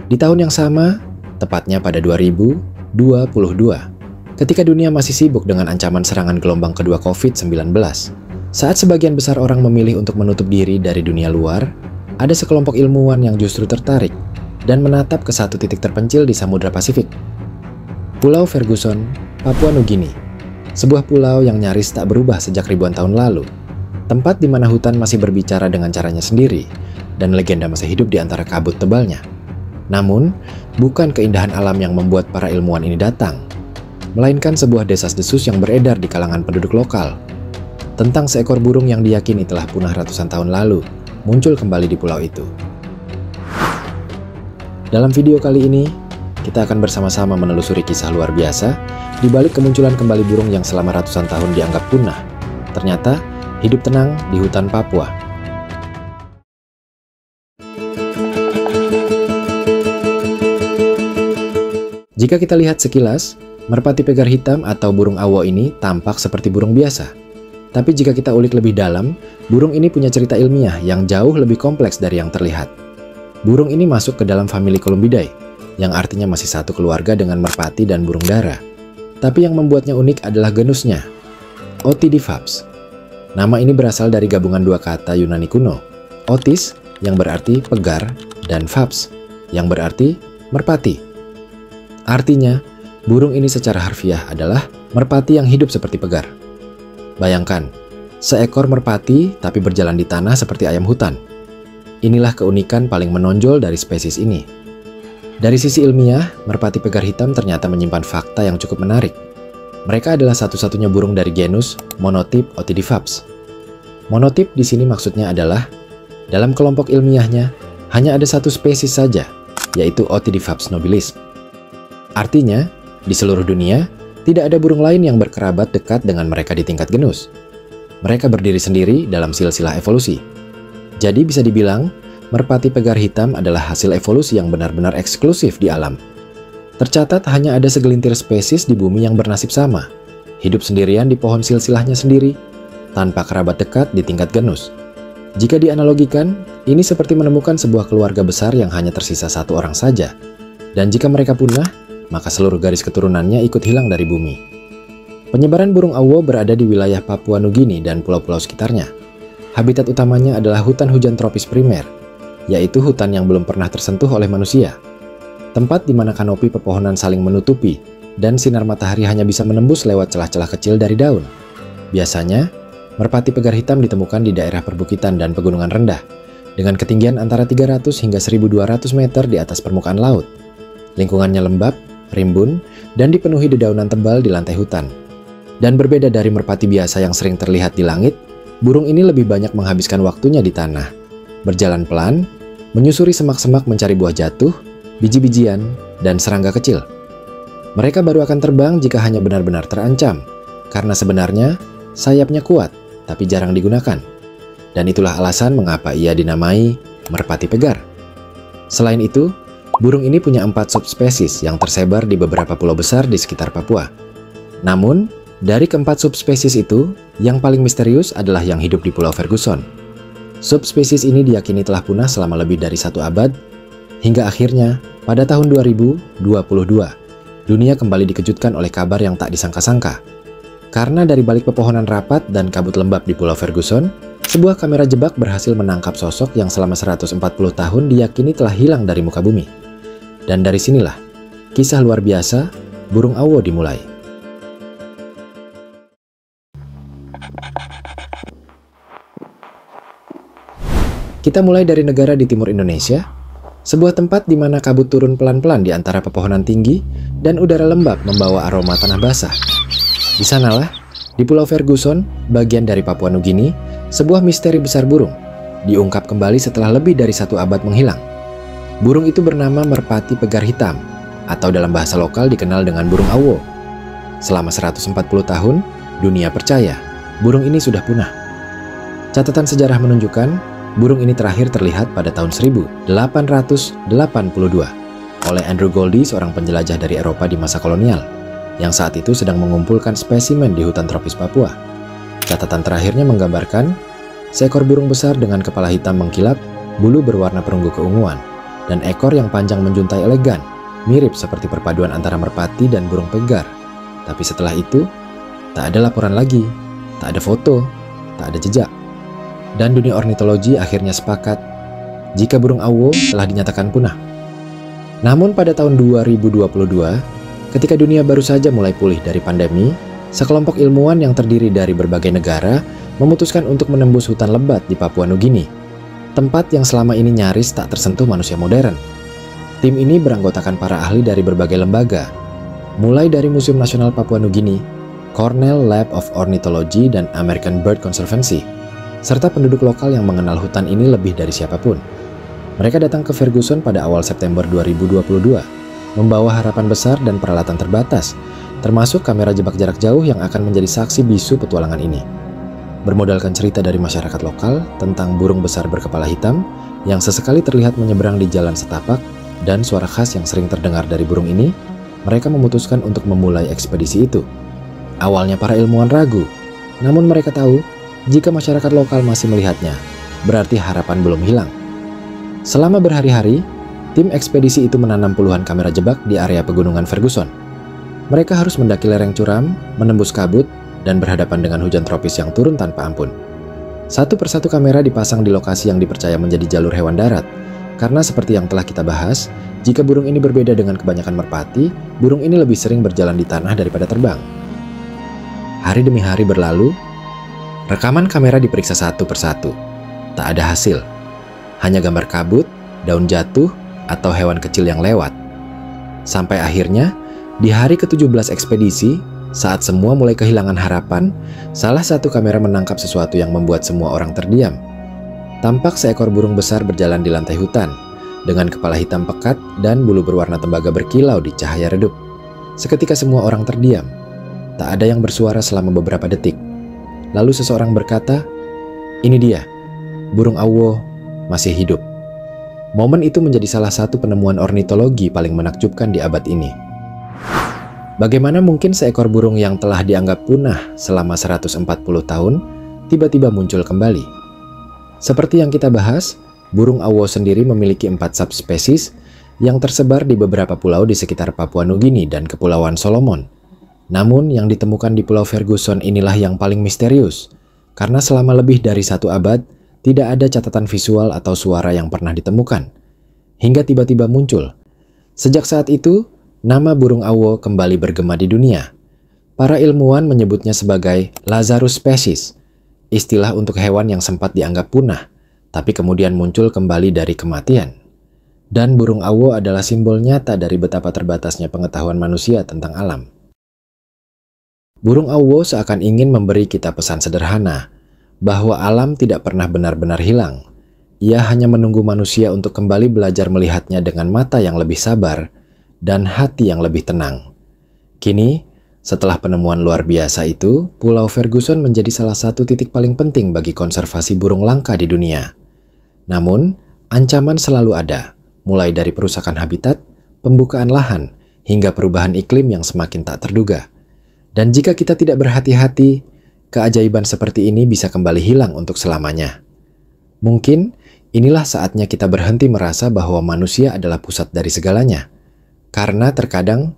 Di tahun yang sama, tepatnya pada 2022, ketika dunia masih sibuk dengan ancaman serangan gelombang kedua COVID-19, saat sebagian besar orang memilih untuk menutup diri dari dunia luar, ada sekelompok ilmuwan yang justru tertarik dan menatap ke satu titik terpencil di Samudra Pasifik. Pulau Ferguson, Papua Nugini, sebuah pulau yang nyaris tak berubah sejak ribuan tahun lalu, tempat di mana hutan masih berbicara dengan caranya sendiri dan legenda masih hidup di antara kabut tebalnya. Namun, bukan keindahan alam yang membuat para ilmuwan ini datang, melainkan sebuah desas-desus yang beredar di kalangan penduduk lokal tentang seekor burung yang diyakini telah punah ratusan tahun lalu muncul kembali di pulau itu. Dalam video kali ini, kita akan bersama-sama menelusuri kisah luar biasa di balik kemunculan kembali burung yang selama ratusan tahun dianggap punah, ternyata hidup tenang di hutan Papua. Jika kita lihat sekilas, merpati pegar hitam atau burung awo ini tampak seperti burung biasa. Tapi jika kita ulik lebih dalam, burung ini punya cerita ilmiah yang jauh lebih kompleks dari yang terlihat. Burung ini masuk ke dalam famili Columbidae, yang artinya masih satu keluarga dengan merpati dan burung dara. Tapi yang membuatnya unik adalah genusnya, Otydiphus. Nama ini berasal dari gabungan dua kata Yunani kuno, otis yang berarti pegar dan phapus yang berarti merpati. Artinya, burung ini secara harfiah adalah merpati yang hidup seperti pegar. Bayangkan, seekor merpati tapi berjalan di tanah seperti ayam hutan. Inilah keunikan paling menonjol dari spesies ini. Dari sisi ilmiah, merpati pegar hitam ternyata menyimpan fakta yang cukup menarik. Mereka adalah satu-satunya burung dari genus monotype Otydiphus. Monotype di sini maksudnya adalah, dalam kelompok ilmiahnya, hanya ada satu spesies saja, yaitu Otydiphus nobilis. Artinya, di seluruh dunia, tidak ada burung lain yang berkerabat dekat dengan mereka di tingkat genus. Mereka berdiri sendiri dalam silsilah evolusi. Jadi bisa dibilang, merpati pegar hitam adalah hasil evolusi yang benar-benar eksklusif di alam. Tercatat hanya ada segelintir spesies di bumi yang bernasib sama, hidup sendirian di pohon silsilahnya sendiri, tanpa kerabat dekat di tingkat genus. Jika dianalogikan, ini seperti menemukan sebuah keluarga besar yang hanya tersisa satu orang saja. Dan jika mereka punah, maka seluruh garis keturunannya ikut hilang dari bumi. Penyebaran burung awo berada di wilayah Papua Nugini dan pulau-pulau sekitarnya. Habitat utamanya adalah hutan hujan tropis primer, yaitu hutan yang belum pernah tersentuh oleh manusia. Tempat di mana kanopi pepohonan saling menutupi dan sinar matahari hanya bisa menembus lewat celah-celah kecil dari daun. Biasanya, merpati pegar hitam ditemukan di daerah perbukitan dan pegunungan rendah, dengan ketinggian antara 300 hingga 1200 meter di atas permukaan laut. Lingkungannya lembab, rimbun, dan dipenuhi dedaunan tebal di lantai hutan. Dan berbeda dari merpati biasa yang sering terlihat di langit, burung ini lebih banyak menghabiskan waktunya di tanah, berjalan pelan, menyusuri semak-semak mencari buah jatuh, biji-bijian, dan serangga kecil. Mereka baru akan terbang jika hanya benar-benar terancam, karena sebenarnya sayapnya kuat, tapi jarang digunakan. Dan itulah alasan mengapa ia dinamai merpati pegar. Selain itu, burung ini punya 4 subspesies yang tersebar di beberapa pulau besar di sekitar Papua. Namun, dari keempat subspesies itu, yang paling misterius adalah yang hidup di Pulau Ferguson. Subspesies ini diyakini telah punah selama lebih dari 1 abad, hingga akhirnya, pada tahun 2022, dunia kembali dikejutkan oleh kabar yang tak disangka-sangka. Karena dari balik pepohonan rapat dan kabut lembab di Pulau Ferguson, sebuah kamera jebak berhasil menangkap sosok yang selama 140 tahun diyakini telah hilang dari muka bumi. Dan dari sinilah, kisah luar biasa burung awo dimulai. Kita mulai dari negara di timur Indonesia, sebuah tempat di mana kabut turun pelan-pelan di antara pepohonan tinggi dan udara lembab membawa aroma tanah basah. Di sanalah, di Pulau Ferguson, bagian dari Papua Nugini, sebuah misteri besar burung diungkap kembali setelah lebih dari 1 abad menghilang. Burung itu bernama merpati pegar hitam, atau dalam bahasa lokal dikenal dengan burung awo. Selama 140 tahun, dunia percaya burung ini sudah punah. Catatan sejarah menunjukkan burung ini terakhir terlihat pada tahun 1882 oleh Andrew Goldie, seorang penjelajah dari Eropa di masa kolonial, yang saat itu sedang mengumpulkan spesimen di hutan tropis Papua. Catatan terakhirnya menggambarkan seekor burung besar dengan kepala hitam mengkilap, bulu berwarna perunggu keunguan, dan ekor yang panjang menjuntai elegan, mirip seperti perpaduan antara merpati dan burung pegar. Tapi setelah itu, tak ada laporan lagi, tak ada foto, tak ada jejak. Dan dunia ornitologi akhirnya sepakat jika burung awo telah dinyatakan punah. Namun pada tahun 2022, ketika dunia baru saja mulai pulih dari pandemi, sekelompok ilmuwan yang terdiri dari berbagai negara memutuskan untuk menembus hutan lebat di Papua Nugini, tempat yang selama ini nyaris tak tersentuh manusia modern. Tim ini beranggotakan para ahli dari berbagai lembaga, mulai dari Museum Nasional Papua Nugini, Cornell Lab of Ornithology, dan American Bird Conservancy, serta penduduk lokal yang mengenal hutan ini lebih dari siapapun. Mereka datang ke Ferguson pada awal September 2022, membawa harapan besar dan peralatan terbatas, termasuk kamera jebak jarak jauh yang akan menjadi saksi bisu petualangan ini. Bermodalkan cerita dari masyarakat lokal tentang burung besar berkepala hitam yang sesekali terlihat menyeberang di jalan setapak dan suara khas yang sering terdengar dari burung ini, mereka memutuskan untuk memulai ekspedisi itu. Awalnya para ilmuwan ragu, namun mereka tahu jika masyarakat lokal masih melihatnya, berarti harapan belum hilang. Selama berhari-hari, tim ekspedisi itu menanam puluhan kamera jebak di area pegunungan Ferguson. Mereka harus mendaki lereng curam, menembus kabut, dan berhadapan dengan hujan tropis yang turun tanpa ampun. Satu persatu kamera dipasang di lokasi yang dipercaya menjadi jalur hewan darat, karena seperti yang telah kita bahas, jika burung ini berbeda dengan kebanyakan merpati, burung ini lebih sering berjalan di tanah daripada terbang. Hari demi hari berlalu, rekaman kamera diperiksa satu persatu. Tak ada hasil, hanya gambar kabut, daun jatuh, atau hewan kecil yang lewat. Sampai akhirnya, di hari ke-17 ekspedisi, saat semua mulai kehilangan harapan, salah satu kamera menangkap sesuatu yang membuat semua orang terdiam. Tampak seekor burung besar berjalan di lantai hutan, dengan kepala hitam pekat dan bulu berwarna tembaga berkilau di cahaya redup. Seketika semua orang terdiam. Tak ada yang bersuara selama beberapa detik. Lalu seseorang berkata, "Ini dia, burung awo masih hidup." Momen itu menjadi salah satu penemuan ornitologi paling menakjubkan di abad ini. Bagaimana mungkin seekor burung yang telah dianggap punah selama 140 tahun tiba-tiba muncul kembali? Seperti yang kita bahas, burung awo sendiri memiliki 4 subspesies yang tersebar di beberapa pulau di sekitar Papua Nugini dan Kepulauan Solomon. Namun yang ditemukan di Pulau Ferguson inilah yang paling misterius, karena selama lebih dari 1 abad tidak ada catatan visual atau suara yang pernah ditemukan, hingga tiba-tiba muncul. Sejak saat itu, nama burung awo kembali bergema di dunia. Para ilmuwan menyebutnya sebagai Lazarus species, istilah untuk hewan yang sempat dianggap punah, tapi kemudian muncul kembali dari kematian. Dan burung awo adalah simbol nyata dari betapa terbatasnya pengetahuan manusia tentang alam. Burung awo seakan ingin memberi kita pesan sederhana, bahwa alam tidak pernah benar-benar hilang. Ia hanya menunggu manusia untuk kembali belajar melihatnya dengan mata yang lebih sabar, dan hati yang lebih tenang. Kini, setelah penemuan luar biasa itu, Pulau Ferguson menjadi salah satu titik paling penting bagi konservasi burung langka di dunia. Namun, ancaman selalu ada, mulai dari perusakan habitat, pembukaan lahan, hingga perubahan iklim yang semakin tak terduga. Dan jika kita tidak berhati-hati, keajaiban seperti ini bisa kembali hilang untuk selamanya. Mungkin, inilah saatnya kita berhenti merasa bahwa manusia adalah pusat dari segalanya. Karena terkadang,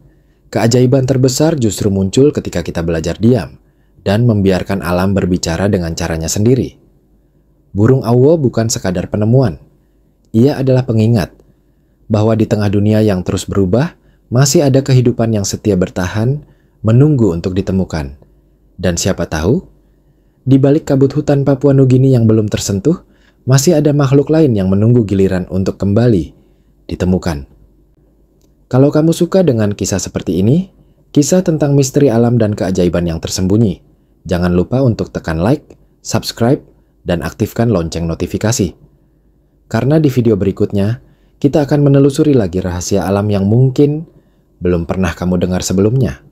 keajaiban terbesar justru muncul ketika kita belajar diam dan membiarkan alam berbicara dengan caranya sendiri. Burung awo bukan sekadar penemuan. Ia adalah pengingat bahwa di tengah dunia yang terus berubah, masih ada kehidupan yang setia bertahan, menunggu untuk ditemukan. Dan siapa tahu, di balik kabut hutan Papua Nugini yang belum tersentuh, masih ada makhluk lain yang menunggu giliran untuk kembali ditemukan. Kalau kamu suka dengan kisah seperti ini, kisah tentang misteri alam dan keajaiban yang tersembunyi, jangan lupa untuk tekan like, subscribe, dan aktifkan lonceng notifikasi. Karena di video berikutnya, kita akan menelusuri lagi rahasia alam yang mungkin belum pernah kamu dengar sebelumnya.